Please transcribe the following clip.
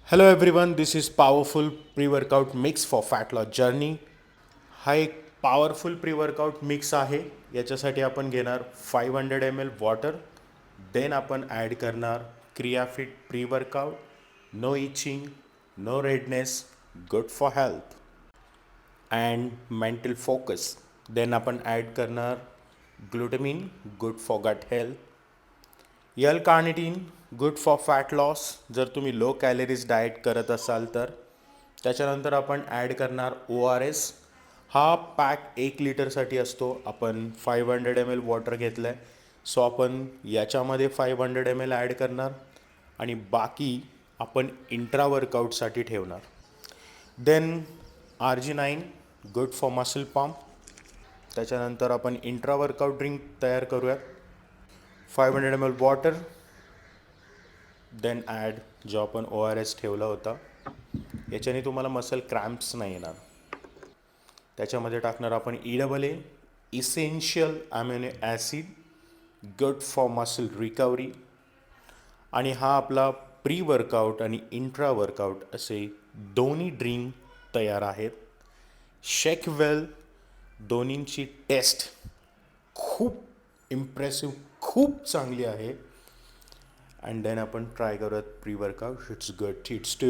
Hello everyone, this is powerful pre workout mix for fat loss journey. हा एक powerful pre workout mix आहे. याच्यासाठी आपण घेणार 500 ml वॉटर. देन आपण ॲड करणार Kriyafit pre workout. No itching, no redness, good for health and mental focus. Then आपण add करणार glutamine, good for gut health. L carnitine, good for fat loss जर तुम्ही लो कॅलरीज डाएट करत असाल तर. त्याच्यानंतर आपण ॲड करणार ORS. हा पॅक 1 लिटरसाठी असतो. आपण 500 ml वॉटर घेतलं आहे, सो आपण याच्यामध्ये 500 ml ॲड करणार आणि बाकी आपण इंट्रा वर्कआउटसाठी ठेवणार. Then RG9, good for muscle pump. त्याच्यानंतर आपण इंट्रा वर्कआउट ड्रिंक तयार करूयात. 500 ml वॉटर, देन ॲड जो आपण ORS ठेवला होता. याच्याने तुम्हाला मसल क्रॅम्प्स नाही येणार. त्याच्यामध्ये टाकणार आपण EAA, essential amino acid, good for muscle recovery. आणि हा आपला प्री वर्कआउट आणि इंट्रा वर्कआउट असे दोन्ही ड्रिंक तयार आहेत. शेक वेल. दोन्हींची टेस्ट खूप इम्प्रेसिव्ह, खूप चांगली आहे. अँड देन आपण ट्राय करूयात pre workout. It's good, it's to